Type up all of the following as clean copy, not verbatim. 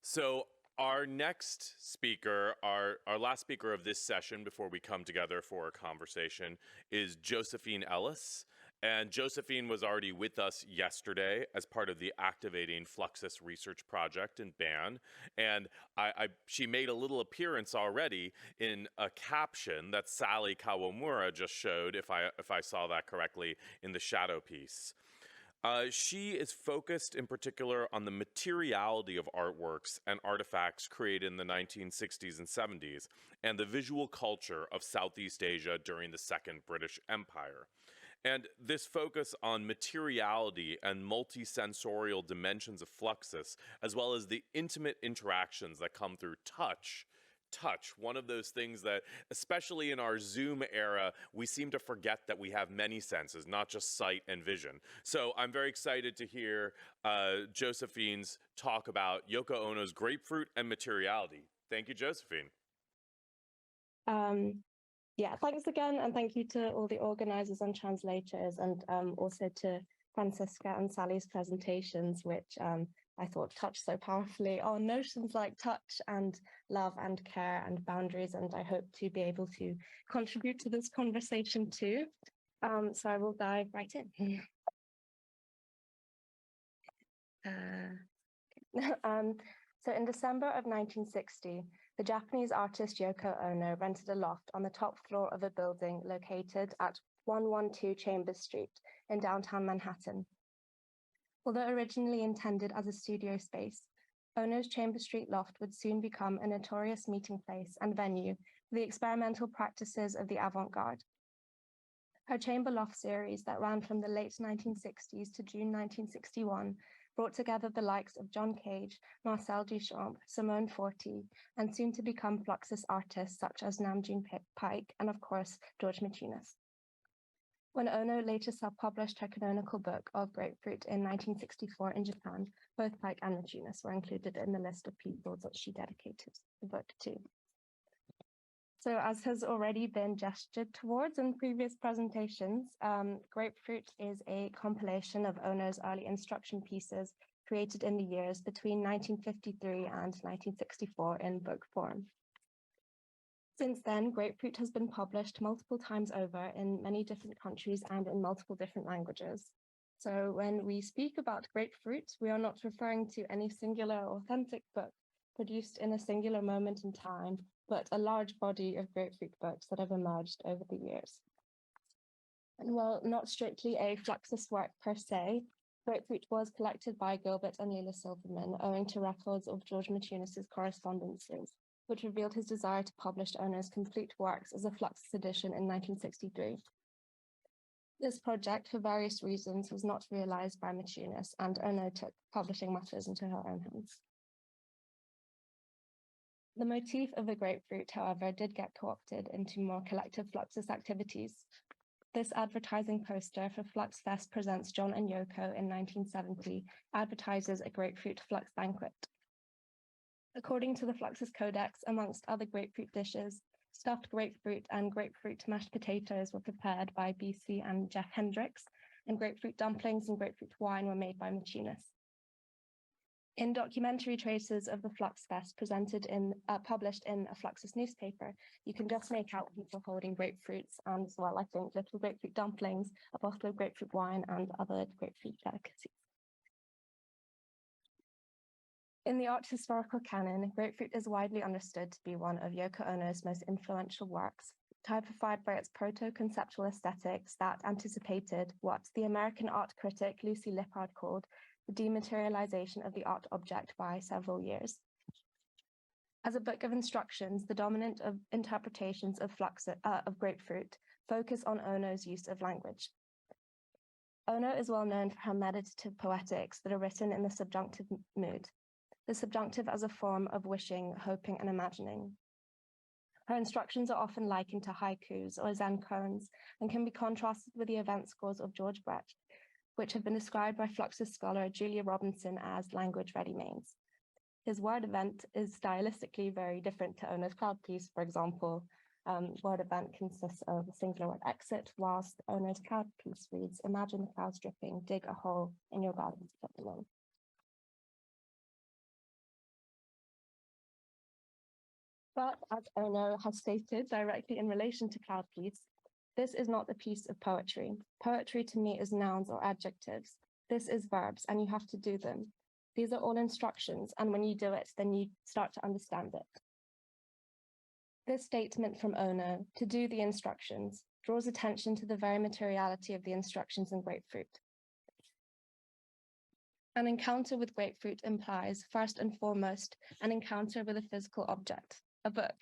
So our next speaker, our last speaker of this session before we come together for a conversation is Josephine Ellis. And Josephine was already with us yesterday as part of the Activating Fluxus Research Project in BAN. And she made a little appearance already in a caption that Sally Kawamura just showed, if I saw that correctly, in the shadow piece. She is focused in particular on the materiality of artworks and artifacts created in the 1960s and 70s and the visual culture of Southeast Asia during the Second British Empire. And this focus on materiality and multisensorial dimensions of Fluxus, as well as the intimate interactions that come through touch, one of those things that, especially in our Zoom era, we seem to forget that we have many senses, not just sight and vision. So I'm very excited to hear Josephine's talk about Yoko Ono's Grapefruit and materiality. Thank you, Josephine. Yeah, thanks again, and thank you to all the organizers and translators, and also to Francisca and Sally's presentations, which I thought touched so powerfully on notions like touch and love and care and boundaries, and I hope to be able to contribute to this conversation too. So I will dive right in. So in December of 1960, the Japanese artist Yoko Ono rented a loft on the top floor of a building located at 112 Chambers Street in downtown Manhattan. Although originally intended as a studio space, Ono's Chambers Street loft would soon become a notorious meeting place and venue for the experimental practices of the avant-garde. Her chamber loft series that ran from the late 1960s to June 1961 brought together the likes of John Cage, Marcel Duchamp, Simone Forti, and soon to become Fluxus artists such as Namjoon Paik and, of course, George Maciunas. When Ono later self-published her canonical book of Grapefruit in 1964 in Japan, both Paik and Maciunas were included in the list of people that she dedicated the book to. So as has already been gestured towards in previous presentations, Grapefruit is a compilation of Ono's early instruction pieces created in the years between 1953 and 1964 in book form. Since then, Grapefruit has been published multiple times over in many different countries and in multiple different languages. So when we speak about Grapefruit, we are not referring to any singular authentic book produced in a singular moment in time, but a large body of Grapefruit books that have emerged over the years. And while not strictly a Fluxus work per se, Grapefruit was collected by Gilbert and Lila Silverman owing to records of George Maciunas' correspondences, which revealed his desire to publish Ono's complete works as a Fluxus edition in 1963. This project, for various reasons, was not realized by Maciunas, and Ono took publishing matters into her own hands. The motif of the grapefruit, however, did get co-opted into more collective Fluxus activities. This advertising poster for Flux Fest Presents John and Yoko in 1970 advertises a grapefruit flux banquet. According to the Fluxus Codex, amongst other grapefruit dishes, stuffed grapefruit and grapefruit mashed potatoes were prepared by BC and Jeff Hendricks, and grapefruit dumplings and grapefruit wine were made by Maciunas. In documentary traces of the Flux Fest published in a Fluxus newspaper, you can just make out people holding grapefruits and, as well, I think, little grapefruit dumplings, a bottle of grapefruit wine, and other grapefruit delicacies. In the art historical canon, Grapefruit is widely understood to be one of Yoko Ono's most influential works, typified by its proto-conceptual aesthetics that anticipated what the American art critic Lucy Lippard called the dematerialization of the art object by several years. As a book of instructions, the dominant interpretations of Grapefruit focus on Ono's use of language. Ono is well known for her meditative poetics that are written in the subjunctive mood, the subjunctive as a form of wishing, hoping, and imagining. Her instructions are often likened to haikus or Zen koans and can be contrasted with the event scores of George Brett, which have been described by Fluxus scholar Julia Robinson as language ready-mades. His word event is stylistically very different to Ono's cloud piece, for example. Word event consists of a singular word exit, whilst Ono's cloud piece reads, imagine the clouds dripping, dig a hole in your garden to put them in. But as Ono has stated directly in relation to Cloud Piece, this is not a piece of poetry. Poetry to me is nouns or adjectives. This is verbs, and you have to do them. These are all instructions, and when you do it, then you start to understand it. This statement from Ono, to do the instructions, draws attention to the very materiality of the instructions in Grapefruit. An encounter with Grapefruit implies, first and foremost, an encounter with a physical object, a book,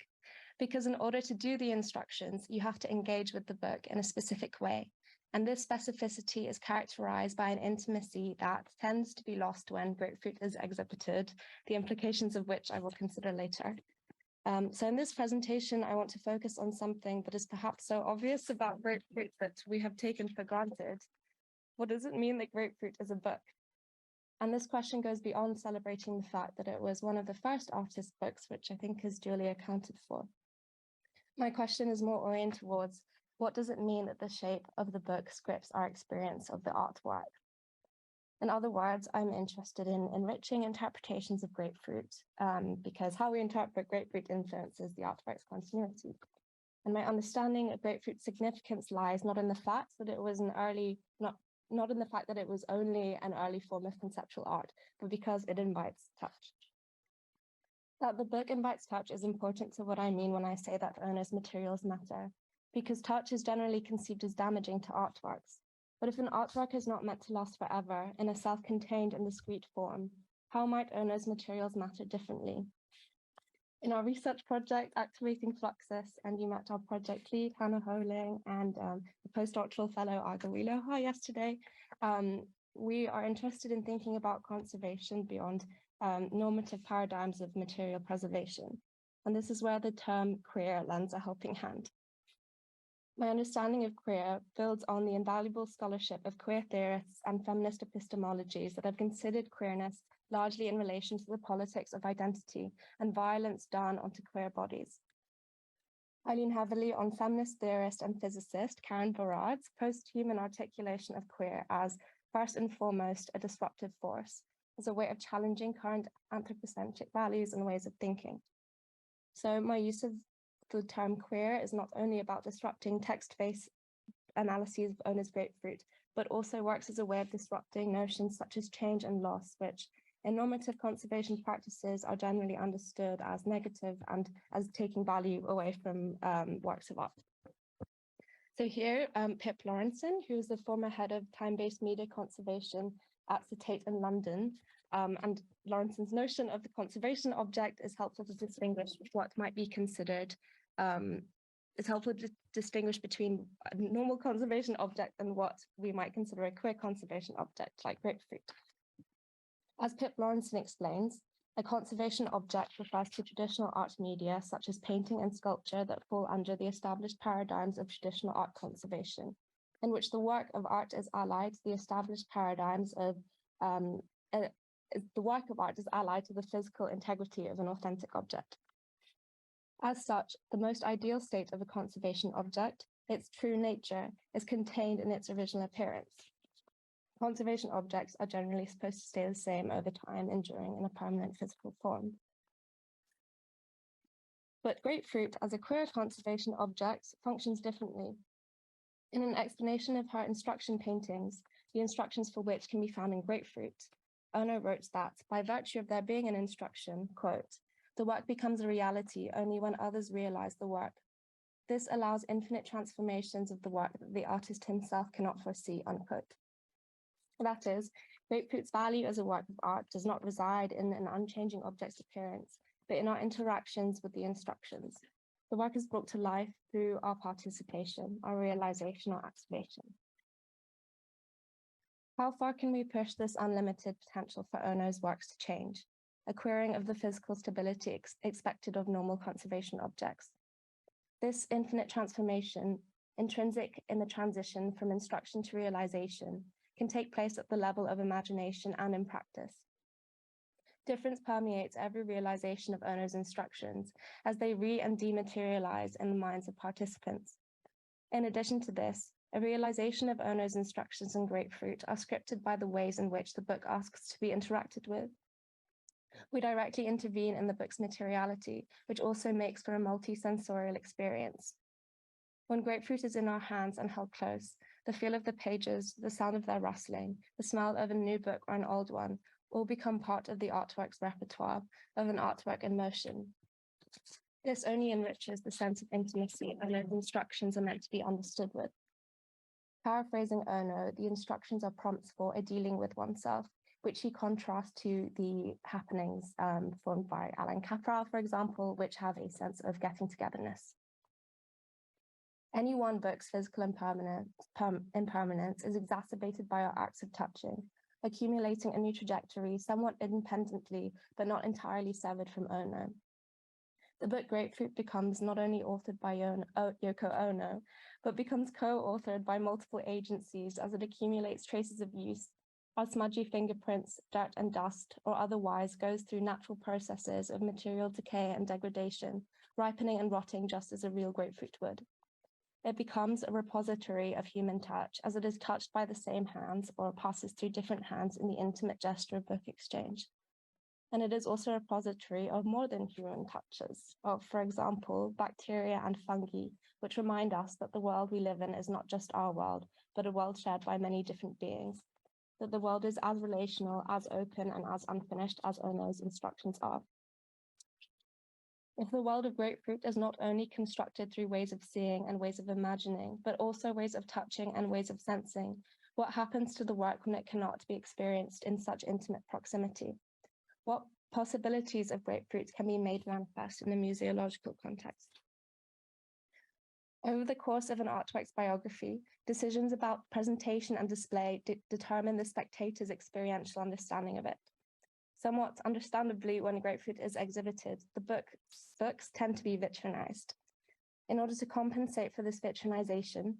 because in order to do the instructions, you have to engage with the book in a specific way. And this specificity is characterized by an intimacy that tends to be lost when Grapefruit is exhibited, the implications of which I will consider later. So in this presentation, I want to focus on something that is perhaps so obvious about Grapefruit that we have taken for granted. What does it mean that Grapefruit is a book? And this question goes beyond celebrating the fact that it was one of the first artist books, which I think is duly accounted for. My question is more oriented towards what does it mean that the shape of the book scripts our experience of the artwork? In other words, I'm interested in enriching interpretations of Grapefruit because how we interpret Grapefruit influences the artwork's continuity. And my understanding of Grapefruit's significance lies not in the fact that it was not in the fact that it was only an early form of conceptual art, but because it invites touch. That the book invites touch is important to what I mean when I say that Ono's materials matter, because touch is generally conceived as damaging to artworks. But if an artwork is not meant to last forever in a self-contained and discrete form, how might Ono's materials matter differently? In our research project, Activating Fluxus, and you met our project lead, Hannah Holing, and the postdoctoral fellow, Arga Wiloha, yesterday, we are interested in thinking about conservation beyond normative paradigms of material preservation. And this is where the term queer lends a helping hand. My understanding of queer builds on the invaluable scholarship of queer theorists and feminist epistemologies that have considered queerness largely in relation to the politics of identity and violence done onto queer bodies. I lean heavily on feminist theorist and physicist Karen Barrad's post-human articulation of queer as first and foremost a disruptive force, as a way of challenging current anthropocentric values and ways of thinking. So my use of the term queer is not only about disrupting text-based analyses of Ono's Grapefruit, but also works as a way of disrupting notions such as change and loss, which in normative conservation practices are generally understood as negative and as taking value away from works of art. So here, Pip Lawrenson, who is the former head of time-based media conservation at the Tate in London, and Lawrenson's notion of the conservation object is helpful to distinguish what might be considered, it's helpful to distinguish between a normal conservation object and what we might consider a queer conservation object, like Grapefruit. As Pip Lawrenson explains, a conservation object refers to traditional art media, such as painting and sculpture, that fall under the established paradigms of traditional art conservation, in which the work of art is allied to the established paradigms of the work of art is allied to the physical integrity of an authentic object. As such, the most ideal state of a conservation object, its true nature, is contained in its original appearance. Conservation objects are generally supposed to stay the same over time, enduring in a permanent physical form. But Grapefruit, as a queer conservation object, functions differently. In an explanation of her instruction paintings, the instructions for which can be found in Grapefruit, Ono wrote that, by virtue of there being an instruction, quote, the work becomes a reality only when others realize the work. This allows infinite transformations of the work that the artist himself cannot foresee, unquote. That is, Grapefruit's value as a work of art does not reside in an unchanging object's appearance, but in our interactions with the instructions. The work is brought to life through our participation, our realization, or activation. How far can we push this unlimited potential for Ono's works to change? A queering of the physical stability expected of normal conservation objects. This infinite transformation, intrinsic in the transition from instruction to realization, can take place at the level of imagination and in practice. Difference permeates every realization of Ono's instructions as they and dematerialize in the minds of participants. In addition to this, a realization of Ono's instructions in Grapefruit are scripted by the ways in which the book asks to be interacted with. We directly intervene in the book's materiality, which also makes for a multi-sensorial experience. When Grapefruit is in our hands and held close, the feel of the pages, the sound of their rustling, the smell of a new book or an old one, all become part of the artwork's repertoire, of an artwork in motion. This only enriches the sense of intimacy and those instructions are meant to be understood with. Paraphrasing Ono, the instructions are prompts for a dealing with oneself, which he contrasts to the happenings formed by Alan Capral, for example, which have a sense of getting togetherness. Any one book's physical impermanence is exacerbated by our acts of touching, accumulating a new trajectory somewhat independently, but not entirely severed from Ono. The book Grapefruit becomes not only authored by Yoko Ono, but becomes co-authored by multiple agencies as it accumulates traces of use, our smudgy fingerprints, dirt and dust, or otherwise goes through natural processes of material decay and degradation, ripening and rotting just as a real grapefruit would. It becomes a repository of human touch as it is touched by the same hands or passes through different hands in the intimate gesture of book exchange. And it is also a repository of more than human touches, of, for example, bacteria and fungi, which remind us that the world we live in is not just our world, but a world shared by many different beings, that the world is as relational, as open, and as unfinished as Ono's instructions are. If the world of Grapefruit is not only constructed through ways of seeing and ways of imagining, but also ways of touching and ways of sensing, what happens to the work when it cannot be experienced in such intimate proximity? What possibilities of Grapefruit can be made manifest in a museological context? Over the course of an artwork's biography, decisions about presentation and display determine the spectator's experiential understanding of it. Somewhat understandably, when Grapefruit is exhibited, the books tend to be vitrinized. In order to compensate for this vitrinization,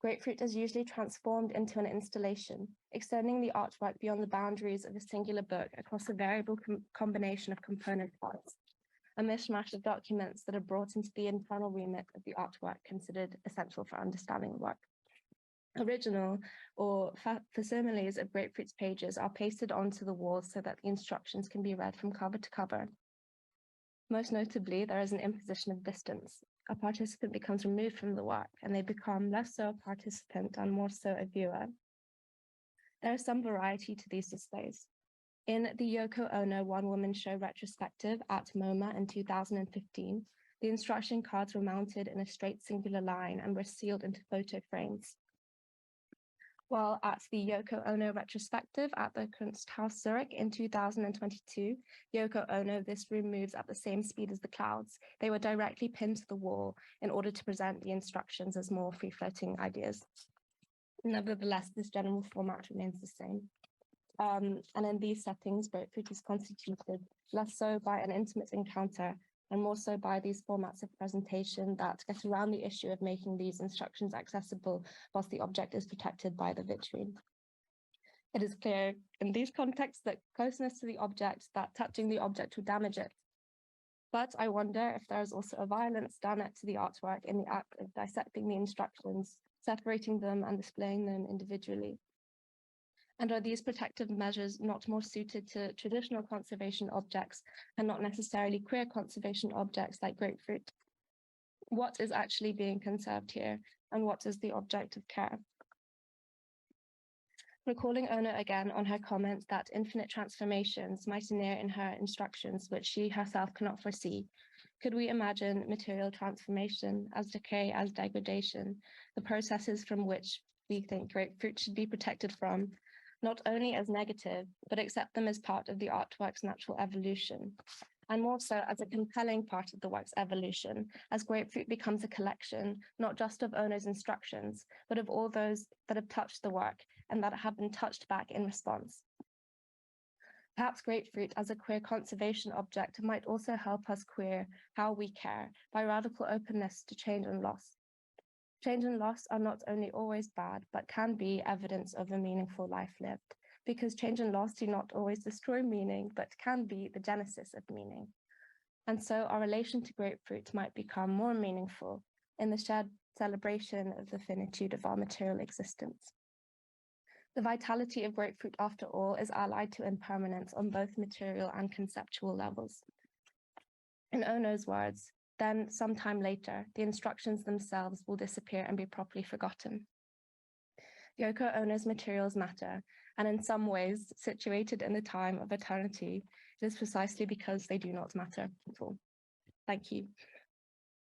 Grapefruit is usually transformed into an installation, extending the artwork beyond the boundaries of a singular book across a variable combination of component parts, a mishmash of documents that are brought into the internal remit of the artwork considered essential for understanding the work. Original or facsimiles of Grapefruit's pages are pasted onto the walls so that the instructions can be read from cover to cover. Most notably, there is an imposition of distance. A participant becomes removed from the work, and they become less so a participant and more so a viewer. There is some variety to these displays. In the Yoko Ono one-woman show retrospective at MoMA in 2015, the instruction cards were mounted in a straight singular line and were sealed into photo frames. While at the Yoko Ono retrospective at the Kunsthaus Zurich in 2022, Yoko Ono, this room moves at the same speed as the clouds. They were directly pinned to the wall in order to present the instructions as more free-floating ideas. Nevertheless, this general format remains the same. And in these settings, Grapefruit is constituted less so by an intimate encounter and more so by these formats of presentation that get around the issue of making these instructions accessible whilst the object is protected by the vitrine. It is clear in these contexts that closeness to the object, that touching the object would damage it. But I wonder if there is also a violence done to the artwork in the act of dissecting the instructions, separating them and displaying them individually. And are these protective measures not more suited to traditional conservation objects and not necessarily queer conservation objects like Grapefruit? What is actually being conserved here, and what is the object of care? Recalling Ono again on her comment that infinite transformations might inhere in her instructions which she herself cannot foresee, could we imagine material transformation as decay, as degradation, the processes from which we think Grapefruit should be protected from, not only as negative, but accept them as part of the artwork's natural evolution, and more so as a compelling part of the work's evolution, as Grapefruit becomes a collection, not just of Ono's instructions, but of all those that have touched the work and that have been touched back in response. Perhaps Grapefruit as a queer conservation object might also help us queer how we care by radical openness to change and loss. Change and loss are not only always bad, but can be evidence of a meaningful life lived, because change and loss do not always destroy meaning, but can be the genesis of meaning. And so our relation to Grapefruit might become more meaningful in the shared celebration of the finitude of our material existence. The vitality of Grapefruit, after all, is allied to impermanence on both material and conceptual levels. In Ono's words, then, sometime later, the instructions themselves will disappear and be properly forgotten. Yoko Ono's materials matter, and in some ways, situated in the time of eternity, it is precisely because they do not matter at all. Thank you.